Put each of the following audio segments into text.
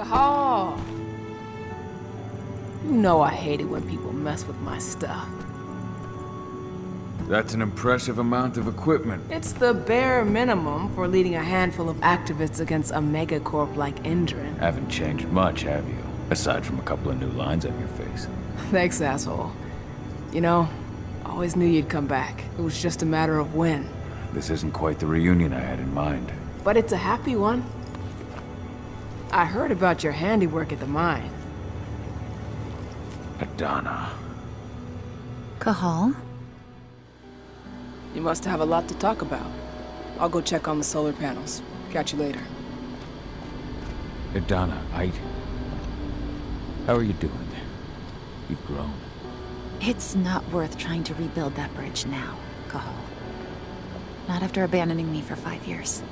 Cahal! You know I hate it when people mess with my stuff. That's an impressive amount of equipment. It's the bare minimum for leading a handful of activists against a megacorp like Endron. Haven't changed much, have you? Aside from a couple of new lines on your face. Thanks, asshole. You know, always knew you'd come back. It was just a matter of when. This isn't quite the reunion I had in mind. But it's a happy one. I heard about your handiwork at the mine. Adana. Cahal? You must have a lot to talk about. I'll go check on the solar panels. Catch you later. Adana, how are you doing? You've grown. It's not worth trying to rebuild that bridge now, Cahal. Not after abandoning me for 5 years.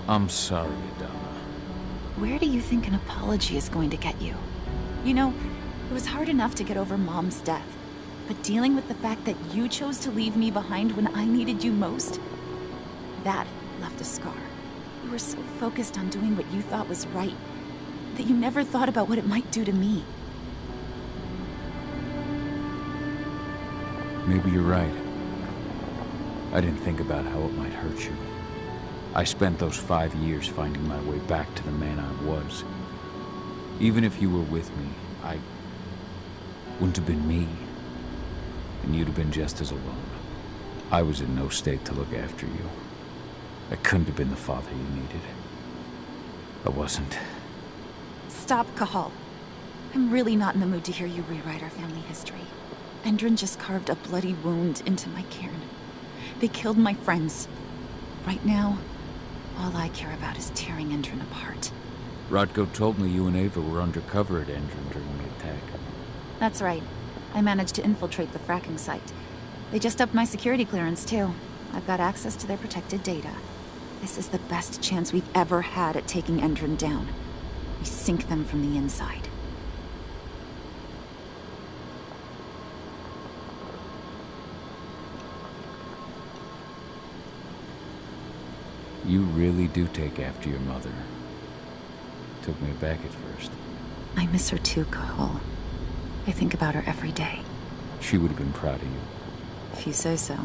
I'm sorry, Adana. Where do you think an apology is going to get you? You know, it was hard enough to get over Mom's death, but dealing with the fact that you chose to leave me behind when I needed you most, that left a scar. You were so focused on doing what you thought was right, that you never thought about what it might do to me. Maybe you're right. I didn't think about how it might hurt you. I spent those 5 years finding my way back to the man I was. Even if you were with me, I wouldn't have been me. And you'd have been just as alone. I was in no state to look after you. I couldn't have been the father you needed. I wasn't. Stop, Cahal. I'm really not in the mood to hear you rewrite our family history. Endron just carved a bloody wound into my cairn. They killed my friends. Right now, all I care about is tearing Endron apart. Rodko told me you and Ava were undercover at Endron during the attack. That's right. I managed to infiltrate the fracking site. They just upped my security clearance, too. I've got access to their protected data. This is the best chance we've ever had at taking Endron down. We sink them from the inside. You really do take after your mother. Took me aback at first. I miss her too, Cahal. I think about her every day. She would have been proud of you. If you say so.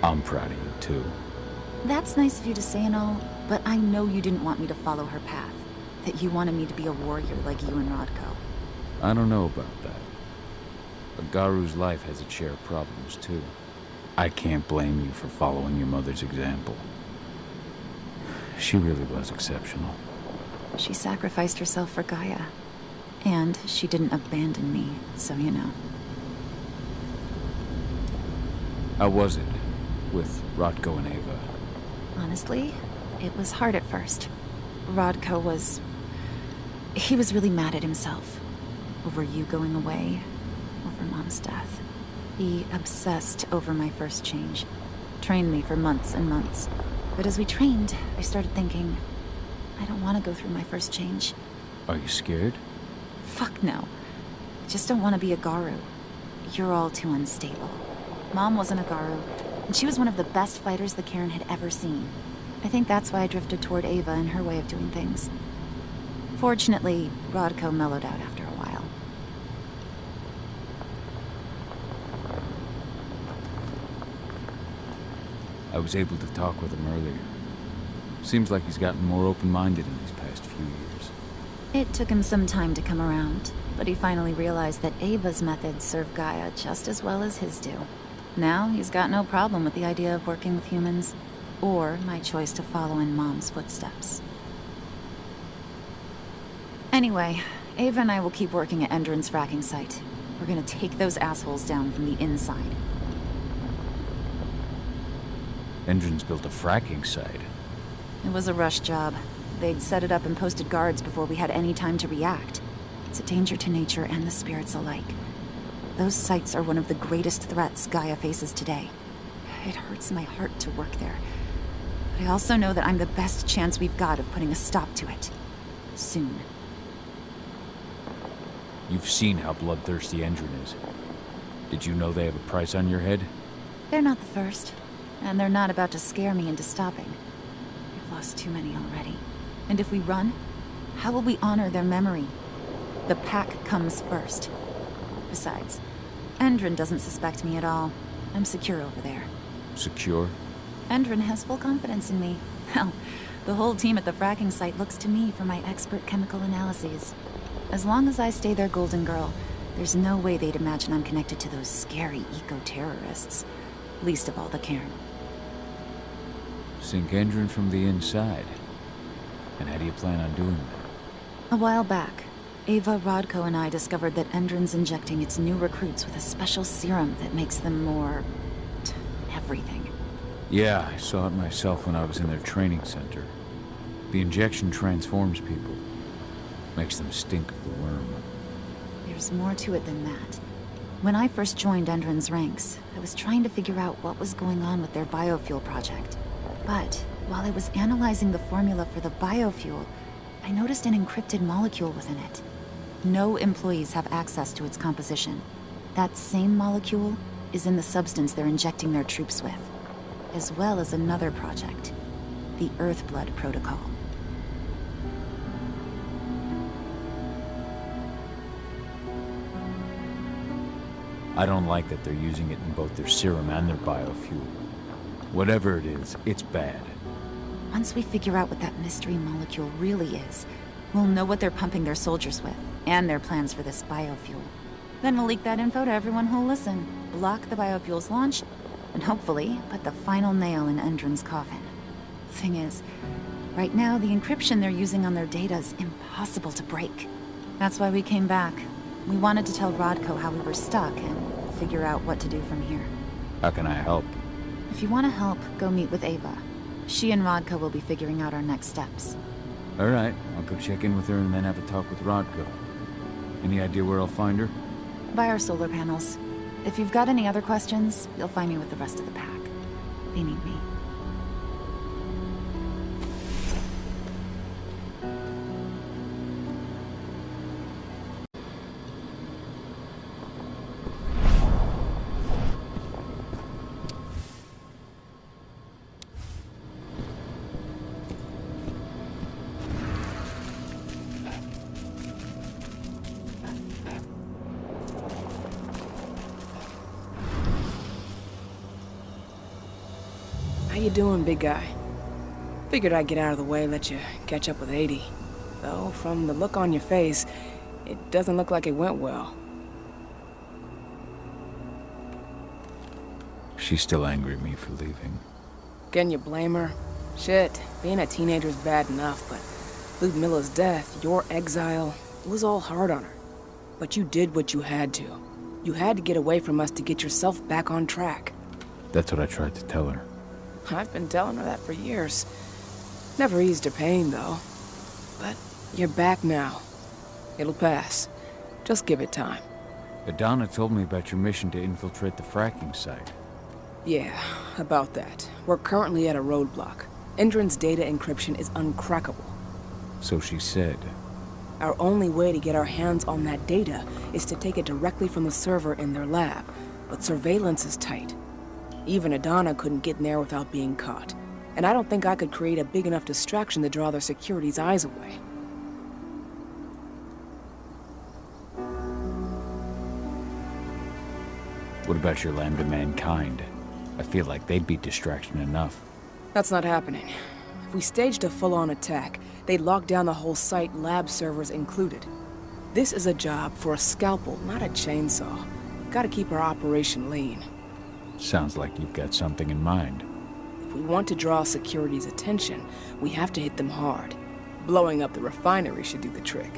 I'm proud of you, too. That's nice of you to say and all, but I know you didn't want me to follow her path. That you wanted me to be a warrior like you and Rodko. I don't know about that. A Garu's life has its share of problems, too. I can't blame you for following your mother's example. She really was exceptional. She sacrificed herself for Gaia. And she didn't abandon me, so you know. How was it with Rodko and Ava? Honestly, it was hard at first. Rodko was... he was really mad at himself. Over you going away. Over Mom's death. He obsessed over my first change. Trained me for months and months. But as we trained, I started thinking, I don't want to go through my first change. Are you scared? Fuck no. I just don't want to be a Garu. You're all too unstable. Mom wasn't a Garu, and she was one of the best fighters the Cairn had ever seen. I think that's why I drifted toward Ava and her way of doing things. Fortunately, Rodko mellowed out after a while. I was able to talk with him earlier. Seems like he's gotten more open-minded in these past few years. It took him some time to come around, but he finally realized that Ava's methods serve Gaia just as well as his do. Now he's got no problem with the idea of working with humans, or my choice to follow in Mom's footsteps. Anyway, Ava and I will keep working at Endron's fracking site. We're gonna take those assholes down from the inside. Endron's built a fracking site. It was a rush job. They'd set it up and posted guards before we had any time to react. It's a danger to nature and the spirits alike. Those sites are one of the greatest threats Gaia faces today. It hurts my heart to work there. But I also know that I'm the best chance we've got of putting a stop to it. Soon. You've seen how bloodthirsty Endron is. Did you know they have a price on your head? They're not the first, and they're not about to scare me into stopping. We've lost too many already. And if we run, how will we honor their memory? The pack comes first. Besides, Endron doesn't suspect me at all. I'm secure over there. Secure? Endron has full confidence in me. Hell, the whole team at the fracking site looks to me for my expert chemical analyses. As long as I stay their golden girl, there's no way they'd imagine I'm connected to those scary eco-terrorists. Least of all the Cairn. Sink Endron from the inside. And how do you plan on doing that? A while back, Ava, Rodko, and I discovered that Endron's injecting its new recruits with a special serum that makes them more... everything. Yeah, I saw it myself when I was in their training center. The injection transforms people. Makes them stink of the Wyrm. There's more to it than that. When I first joined Endron's ranks, I was trying to figure out what was going on with their biofuel project. But while I was analyzing the formula for the biofuel, I noticed an encrypted molecule within it. No employees have access to its composition. That same molecule is in the substance they're injecting their troops with, as well as another project, the Earthblood Protocol. I don't like that they're using it in both their serum and their biofuel. Whatever it is, it's bad. Once we figure out what that mystery molecule really is, we'll know what they're pumping their soldiers with, and their plans for this biofuel. Then we'll leak that info to everyone who'll listen, block the biofuel's launch, and hopefully put the final nail in Endron's coffin. Thing is, right now the encryption they're using on their data is impossible to break. That's why we came back. We wanted to tell Rodko how we were stuck and figure out what to do from here. How can I help? If you want to help, go meet with Ava. She and Rodko will be figuring out our next steps. Alright, I'll go check in with her and then have a talk with Rodko. Any idea where I'll find her? By our solar panels. If you've got any other questions, you'll find me with the rest of the pack. They need me. How you doing, big guy? Figured I'd get out of the way, let you catch up with 80. Though, from the look on your face, it doesn't look like it went well. She's still angry at me for leaving. Can you blame her? Shit, being a teenager's bad enough, but Ludmilla's death, your exile, it was all hard on her. But you did what you had to. You had to get away from us to get yourself back on track. That's what I tried to tell her. I've been telling her that for years. Never eased her pain, though. But you're back now. It'll pass. Just give it time. Adana told me about your mission to infiltrate the fracking site. Yeah, about that. We're currently at a roadblock. Endron's data encryption is uncrackable. So she said. Our only way to get our hands on that data is to take it directly from the server in their lab. But surveillance is tight. Even Adana couldn't get in there without being caught. And I don't think I could create a big enough distraction to draw their security's eyes away. What about your Lambda Mankind? I feel like they'd be distraction enough. That's not happening. If we staged a full-on attack, they'd lock down the whole site, lab servers included. This is a job for a scalpel, not a chainsaw. Gotta keep our operation lean. Sounds like you've got something in mind. If we want to draw security's attention, we have to hit them hard. Blowing up the refinery should do the trick.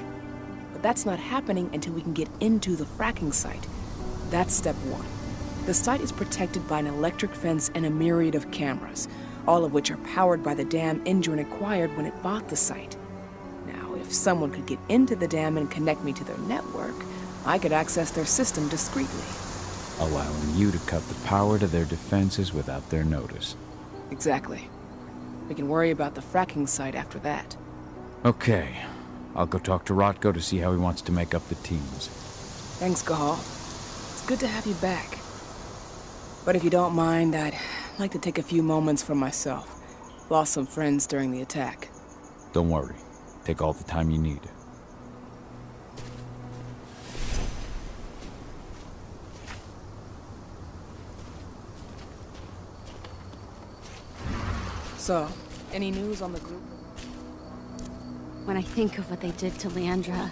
But that's not happening until we can get into the fracking site. That's step one. The site is protected by an electric fence and a myriad of cameras, all of which are powered by the dam Endron acquired when it bought the site. Now, if someone could get into the dam and connect me to their network, I could access their system discreetly. Allowing you to cut the power to their defenses without their notice. Exactly. We can worry about the fracking site after that. Okay. I'll go talk to Rodko to see how he wants to make up the teams. Thanks, Cahal. It's good to have you back. But if you don't mind, I'd like to take a few moments for myself. Lost some friends during the attack. Don't worry. Take all the time you need. So, any news on the group? When I think of what they did to Leandra,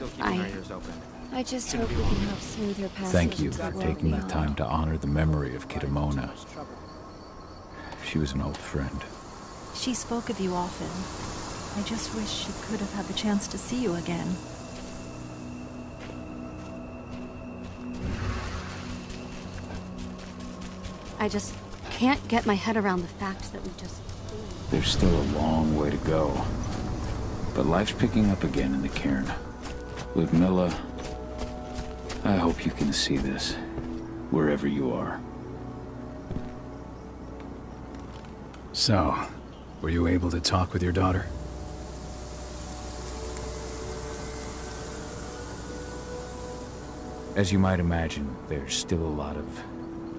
I just hope we can help smooth her passage. Thank you into for the world taking the beyond. time to honor the memory of Kitamona. She was an old friend. She spoke of you often. I just wish she could have had the chance to see you again. I just can't get my head around the fact that we just... There's still a long way to go. But life's picking up again in the cairn. Ludmilla, I hope you can see this, wherever you are. So, were you able to talk with your daughter? As you might imagine, there's still a lot of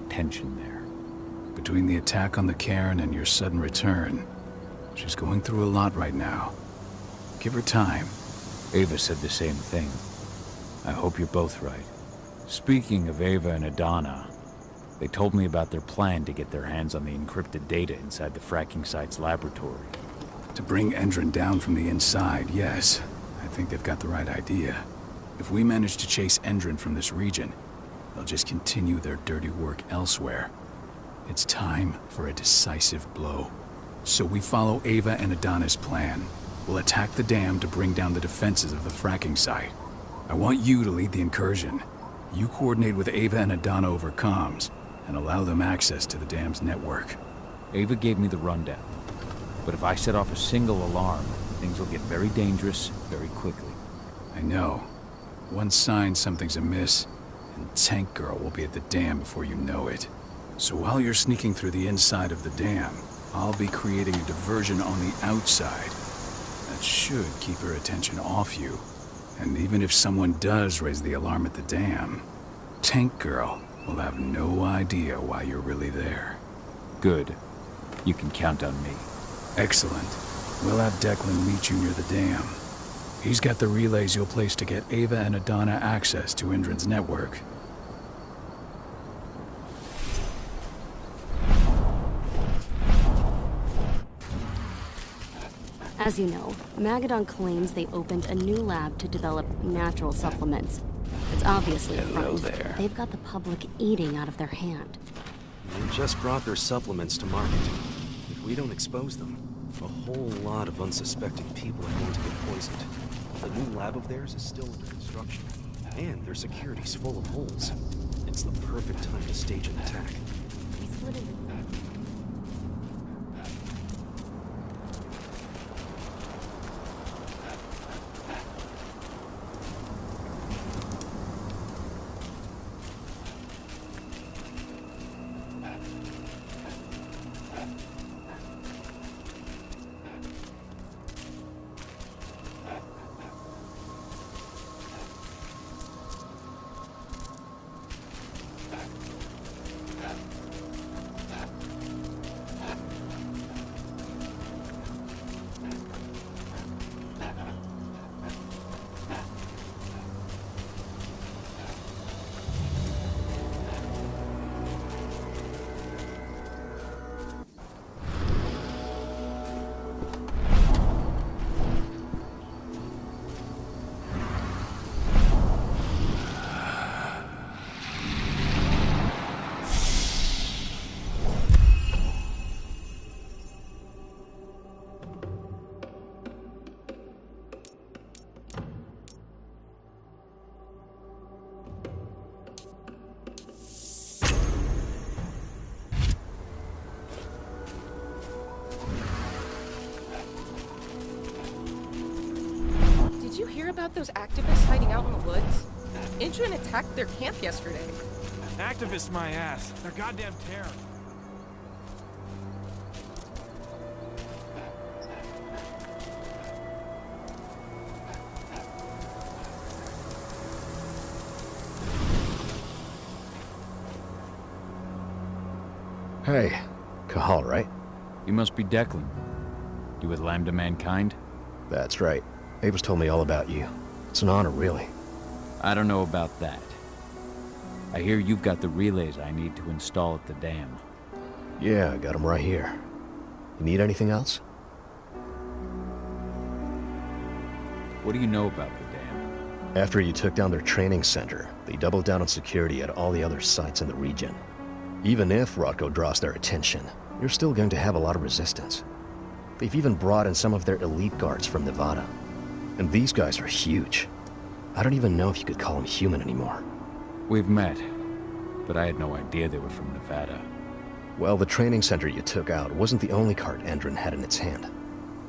tension there. Between the attack on the cairn and your sudden return, she's going through a lot right now. Give her time. Ava said the same thing. I hope you're both right. Speaking of Ava and Adana, they told me about their plan to get their hands on the encrypted data inside the fracking site's laboratory. To bring Endron down from the inside, yes. I think they've got the right idea. If we manage to chase Endron from this region, they'll just continue their dirty work elsewhere. It's time for a decisive blow. So we follow Ava and Adana's plan. We'll attack the dam to bring down the defenses of the fracking site. I want you to lead the incursion. You coordinate with Ava and Adana over comms, and allow them access to the dam's network. Ava gave me the rundown. But if I set off a single alarm, things will get very dangerous very quickly. I know. One sign something's amiss, and Tank Girl will be at the dam before you know it. So while you're sneaking through the inside of the dam, I'll be creating a diversion on the outside. That should keep her attention off you. And even if someone does raise the alarm at the dam, Tank Girl will have no idea why you're really there. Good. You can count on me. Excellent. We'll have Declan meet you near the dam. He's got the relays you'll place to get Ava and Adana access to Endron's network. As you know, Magadon claims they opened a new lab to develop natural supplements. It's obviously a Hello front. there. They've got the public eating out of their hand. They just brought their supplements to market. If we don't expose them, a whole lot of unsuspecting people are going to get poisoned. The new lab of theirs is still under construction, and their security's full of holes. It's the perfect time to stage an attack. He's literally... Did you hear about those activists hiding out in the woods? Endron attacked their camp yesterday. Activists, my ass. They're goddamn terror. Hey, Cahal, right? You must be Declan. You with Lambda Mankind? That's right. Ava's told me all about you. It's an honor, really. I don't know about that. I hear you've got the relays I need to install at the dam. Yeah, I got them right here. You need anything else? What do you know about the dam? After you took down their training center, they doubled down on security at all the other sites in the region. Even if Rodko draws their attention, you're still going to have a lot of resistance. They've even brought in some of their elite guards from Nevada. And these guys are huge. I don't even know if you could call them human anymore. We've met, but I had no idea they were from Nevada. Well, the training center you took out wasn't the only card Endron had in its hand.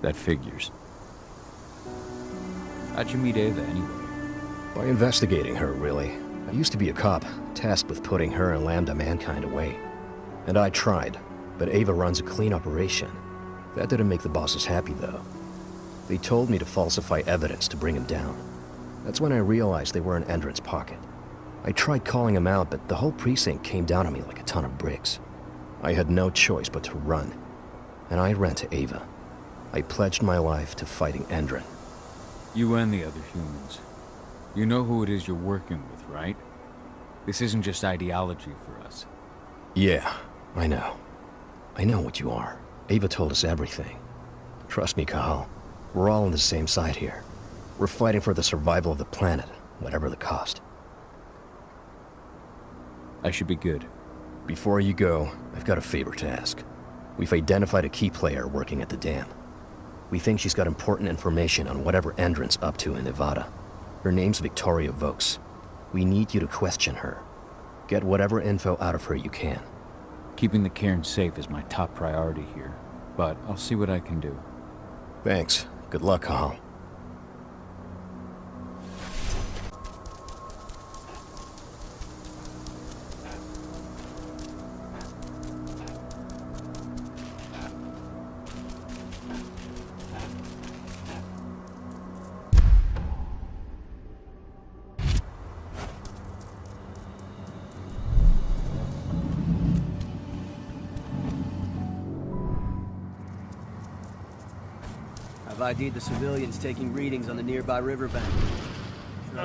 That figures. How'd you meet Ava anyway? By investigating her, really. I used to be a cop, tasked with putting her and Lambda Mankind away. And I tried, but Ava runs a clean operation. That didn't make the bosses happy, though. They told me to falsify evidence to bring him down. That's when I realized they were in Endron's pocket. I tried calling him out, but the whole precinct came down on me like a ton of bricks. I had no choice but to run. And I ran to Ava. I pledged my life to fighting Endron. You and the other humans. You know who it is you're working with, right? This isn't just ideology for us. Yeah, I know. I know what you are. Ava told us everything. Trust me, Cahal. We're all on the same side here. We're fighting for the survival of the planet, whatever the cost. I should be good. Before you go, I've got a favor to ask. We've identified a key player working at the dam. We think she's got important information on whatever Endron's up to in Nevada. Her name's Victoria Vokes. We need you to question her. Get whatever info out of her you can. Keeping the cairn safe is my top priority here, but I'll see what I can do. Thanks. Good luck, Cahal. I've ID'd the civilians taking readings on the nearby riverbank. No,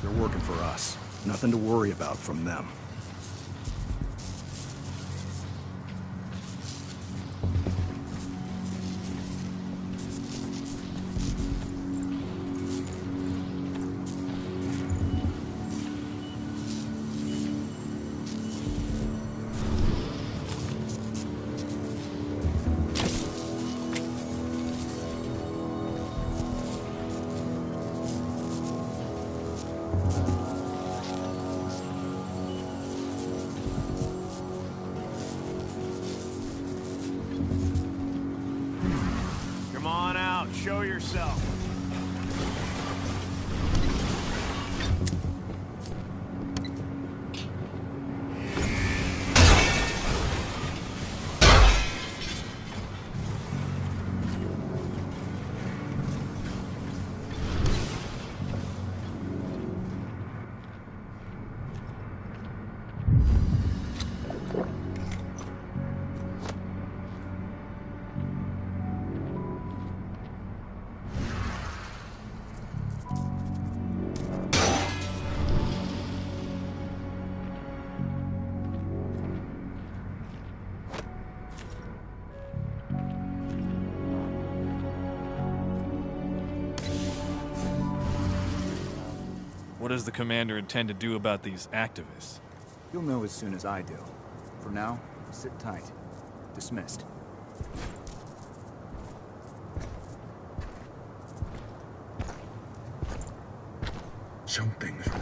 they're working for us. Nothing to worry about from them. Come on out, show yourself. What does the commander intend to do about these activists? You'll know as soon as I do. For now, sit tight. Dismissed. Something's wrong.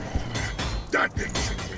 That thing should